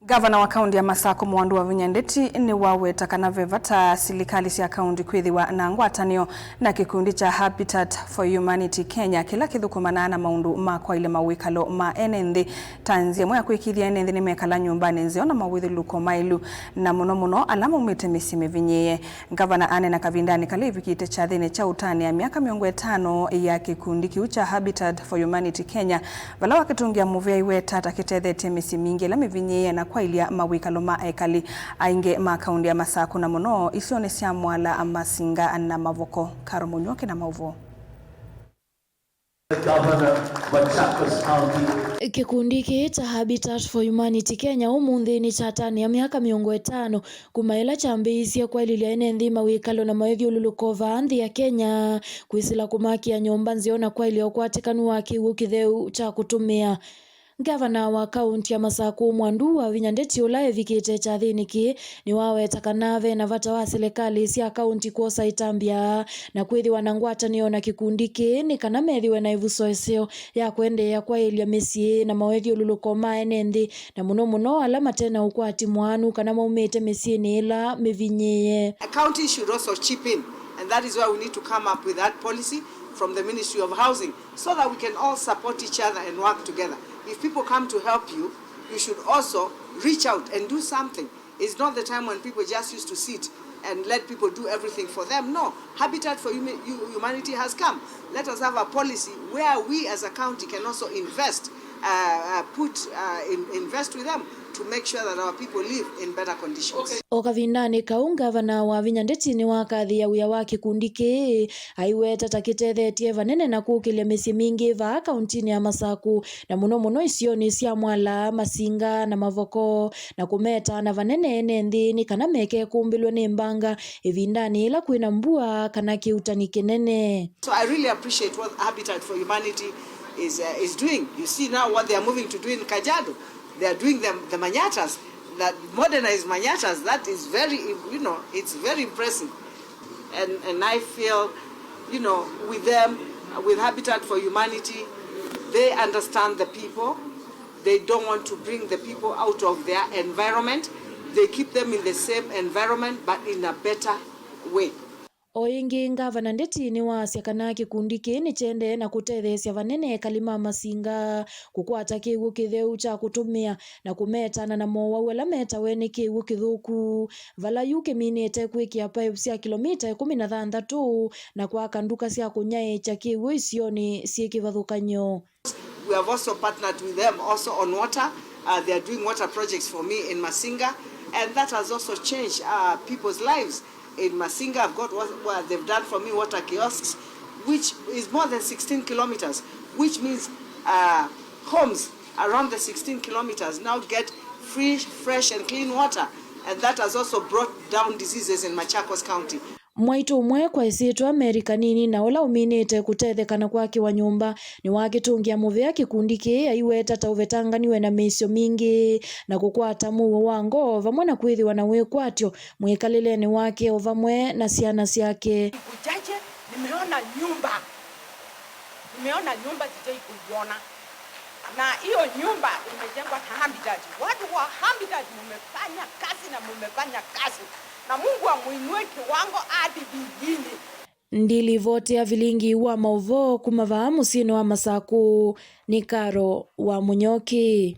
Gavana wa kaunti ya Masako Mwandu wa Vinyandeti ni waweta kana vevata serikali cia kaunti kwithiwa na ngwatanio na kikundi cha Habitat for Humanity Kenya kila kithukumana na maundu makwa ile mawikalo ma enenthi tanzia mwa kwikithia enenthi ni mekala nyumbani nzio na mawithiluko mailu na muno alama umite misime vinyiye. Gavana anena kavindani kalivikite cha thini cha utani ya miaka 50 ya kikundi kiu cha Habitat for Humanity Kenya vala wakitungia muvia iweta takitethete misimingi la mivinyiye na kwa ilia mawikalo maekali ainge makaundi ya Masako na muno isione cia Mwala Masinga na Mavoko. Karo Munyoke na mauvo. Kikundi cha Habitat for Humanity Kenya umuthi ni chatani ya miaka 50 kumaila chambiisia kwa ililia enenthi mawikalo na mawithiuluko vanthi ya Kenya kwisila kumakia nyumba nziona kwa ilio kwatikanu wa kiwu kitheu cha kutumia. Gavana wa kaunti ya Masako Mwandu wa Vinyandeti ula evikite cha thiniki ni waweta kanave na vata wa serikali cia kaunti kuosa itambia na kwithiwa na ngwatanio na kikundi ki ni kana methiwe na ivuso isio ya kwendea kwa ilia misie na mawithiuluko ma enenthi na muno alama tena ukwati mwanu kana maumite misie ni ila mivinyiye. A county should also chip in, and that is why we need to come up with that policy from the Ministry of Housing so that we can all support each other and work together. If people come to help you, you should also reach out and do something. It's not the time when people just used to sit and let people do everything for them. No, Habitat for Humanity has come. Let us have a policy where we as a county can also invest, invest with them to make sure that our people live in better conditions. Okavindani kau gavana wa Vinyandeti ni wakathi ya uya wa kikundi ki aiweta takitethetie vanene na kukilia misi mingi va kauntini ya Masako na muno isioni cia Mwala Masinga na Mavoko na kumeta na vanene enenthi ni kana meke kumbilwe ni mbanga ivindani ila kwina mbua kana kiutani kinene. So I really appreciate what Habitat for Humanity is doing. You see now what they are moving to do in Kajiado. They are doing the manyatas, that modernized manyatas. That is very, it's very impressive. And I feel, with them, with Habitat for Humanity, they understand the people. They don't want to bring the people out of their environment. They keep them in the same environment, but in a better way. Oingi gavana Ndeti ni wasia kana kikundi ki ni chende na kutethesia vanene kalima Masinga kukwata kiwu kitheu cha kutumia na kumetana na mowa wala meta weni kiwu kithuku vala yuke minite kwikia pipe cia kilomita 16 na kwa kanduka cia kunyai cha kiwu isioni cikivathukanyo. We have also partnered with them also on water. They are doing water projects for me in Masinga, and that has also changed people's lives. In Masinga, I've got what they've done for me, water kiosks, which is more than 16 kilometers, which means homes around the 16 kilometers now get free, fresh and clean water. And that has also brought down diseases in Machakos County. Mwaitu umwe kwa isitwa Amerika nini na ula uminite kutethekana kwa kiwa nyumba ni wakitungia muvea kikundi ki aiweta tauvetanganiwe na misio mingi na kukwata muo wango vamwe na kwithiwa na wikwatyo mwikalileni wake ovamwe na ciana ciake. Kujaje nimeona nyumba sijai kuiona, na hiyo nyumba imejengwa na Habitat. Watu wa Habitat mumefanya kazi na Mungu amuinue kiwango hadi vingine. Ndili vote ya vilingi wa mauvo kumavaa musino wa Masako. Ni Karo wa Munyoki.